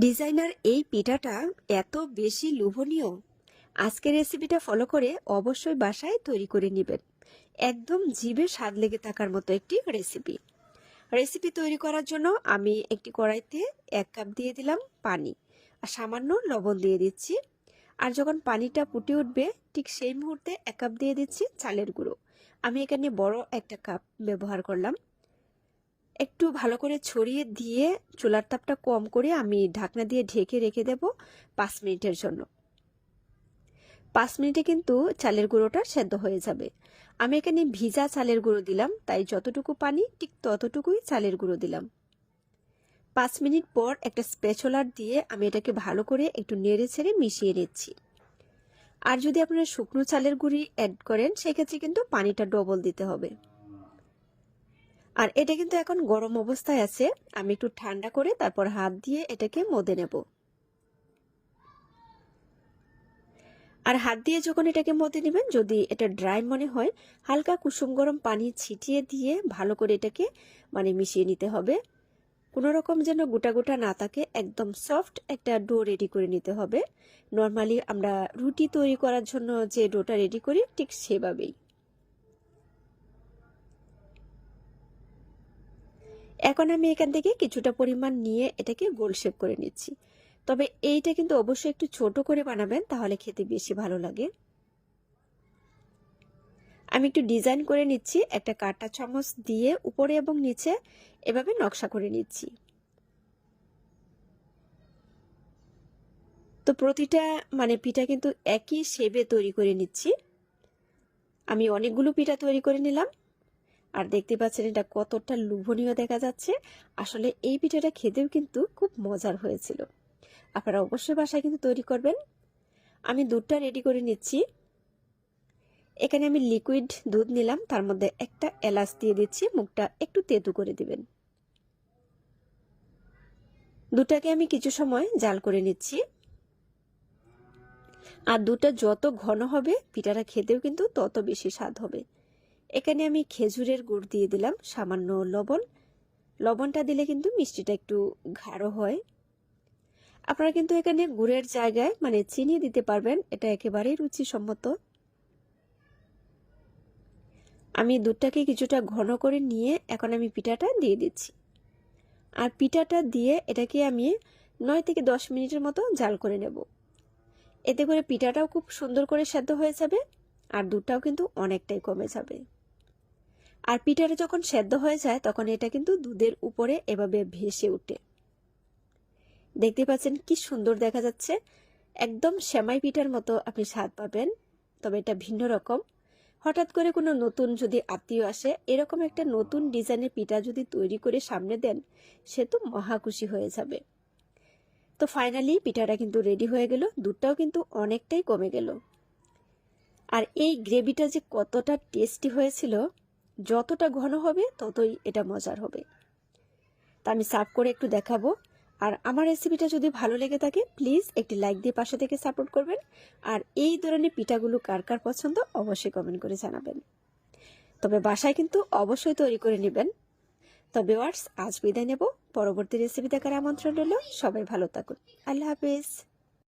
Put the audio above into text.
Designer এই পিঠাটা এত বেশি লোভনীয়। আজকের রেসিপিটা ফলো করে অবশ্যই বাসায় তৈরি করে নেবেন। একদম জিভে স্বাদ লেগে থাকার মতো একটি রেসিপি তৈরি করার জন্য আমি একটি কড়াইতে 1 কাপ দিয়ে দিলাম পানি আর সামান্য লবণ দিয়ে দিচ্ছি। আর যখন পানিটা ফুটে উঠবে ঠিক সেই মুহূর্তে 1 কাপ দিয়ে দিচ্ছি চালের গুঁড়ো। আমি এখানে বড় একটা কাপ ব্যবহার করলাম। একটু ভালো করে ছড়িয়ে দিয়ে চুলার তাপটা কম করে আমি ঢাকনা দিয়ে ঢেকে রেখে দেব 5 মিনিটের জন্য। 5 মিনিটে কিন্তু চালের গুঁড়োটা সেদ্ধ হয়ে যাবে। আমি এখানে ভিজা চালের গুঁড়ো দিলাম, তাই যতটুকু পানি ঠিক ততটুকুই চালের গুঁড়ো দিলাম। 5 মিনিট পর একটা স্প্যাচুলার দিয়ে আমি এটাকে ভালো করে একটু নেড়ে ছেড়ে মিশিয়ে নিচ্ছি। আর যদি আপনারা শুকনো চালের গুঁড়ি অ্যাড করেন সেক্ষেত্রে কিন্তু পানিটা ডবল দিতে হবে। আর এটা কিন্তু এখন গরম অবস্থায় আছে, আমি একটু ঠান্ডা করে তারপর হাত দিয়ে এটাকে মদে নেব। আর হাত দিয়ে যখন এটাকে মদে নেবেন, যদি এটা ড্রাই মনে হয় হালকা কুসুম গরম পানি ছিটিয়ে দিয়ে ভালো করে এটাকে মিশিয়ে নিতে হবে। কোনো রকম যেন গোটা গোটা না থাকে, একদম সফট একটা ডো রেডি করে নিতে হবে। নর্মালি আমরা রুটি তৈরি করার জন্য যে ডোটা রেডি করি ঠিক সেভাবেই। এখন আমি এখান থেকে কিছুটা পরিমাণ নিয়ে এটাকে গোল শেপ করে নিচ্ছি। তবে এইটা কিন্তু অবশ্যই একটু ছোট করে বানাবেন, তাহলে খেতে বেশি ভালো লাগে। আমি একটু ডিজাইন করে নিচ্ছি, একটা কাঁটা চামচ দিয়ে উপরে এবং নিচে এভাবে নকশা করে নিচ্ছি। তো প্রতিটা পিঠা কিন্তু একই শেপে তৈরি করে নিচ্ছি। আমি অনেকগুলো পিঠা তৈরি করে নিলাম। আর দেখতে পাচ্ছেন এটা কতটা লোভনীয় দেখা যাচ্ছে। আসলে এই পিঠাটা খেতেও কিন্তু খুব মজার হয়েছিল। আপনারা অবশ্যই বাসায় কিন্তু তৈরি করবেন। আমি দুধটা রেডি করে নিচ্ছি। এখানে আমি লিকুইড দুধ নিলাম, তার মধ্যে একটা এলাচ দিয়ে দিচ্ছি, মুখটা একটু তেতো করে দিবেন। দুধটাকে আমি কিছু সময় জাল করে নিচ্ছি। আর দুধটা যত ঘন হবে পিঠাটা খেতেও কিন্তু তত বেশি স্বাদ হবে। এখানে আমি খেজুরের গুড় দিয়ে দিলাম, সামান্য লবণটা দিলে কিন্তু মিষ্টিটা একটু গাঢ় হয়। আপনারা কিন্তু এখানে গুড়ের জায়গায় চিনি দিতে পারবেন, এটা একেবারেই রুচিসম্মত। আমি দুধটাকে কিছুটা ঘন করে নিয়ে এখন আমি পিঠাটা দিয়ে দিচ্ছি। আর পিঠাটা দিয়ে এটাকে আমি 9 থেকে 10 মিনিটের মতো জাল করে নেব। এতে করে পিঠাটাও খুব সুন্দর করে সেদ্ধ হয়ে যাবে আর দুধটাও কিন্তু অনেকটাই কমে যাবে। আর পিঠাটা যখন সেদ্ধ হয়ে যায় তখন এটা কিন্তু দুধের উপরে এভাবে ভেসে ওঠে। দেখতে পাচ্ছেন কি সুন্দর দেখা যাচ্ছে, একদম সেমাই পিঠার মতো আপনি স্বাদ পাবেন। তবে এটা ভিন্ন রকম। হঠাৎ করে কোনো নতুন যদি আত্মীয় আসে, এরকম একটা নতুন ডিজাইনের পিঠা যদি তৈরি করে সামনে দেন, সে তো মহা খুশি হয়ে যাবে। তো ফাইনালি পিঠাটা কিন্তু রেডি হয়ে গেল, দুধটাও কিন্তু অনেকটাই কমে গেল। আর এই গ্রেভিটা যে কতটা টেস্টি হয়েছিল, যতটা ঘন হবে ততই এটা মজার হবে। তা আমি সার্ভ করে একটু দেখাবো। আর আমার রেসিপিটা যদি ভালো লেগে থাকে প্লিজ একটি লাইক দিয়ে পাশে থেকে সাপোর্ট করবেন। আর এই ধরনের পিঠাগুলো কার কার পছন্দ অবশ্যই কমেন্ট করে জানাবেন। তবে বাসায় কিন্তু অবশ্যই তৈরি করে নেবেন। তবে ভিউয়ার্স, আজ বিদায় নেব। পরবর্তী রেসিপি দেখার আমন্ত্রণ রইল। সবাই ভালো থাকুন। আল্লাহ হাফেজ।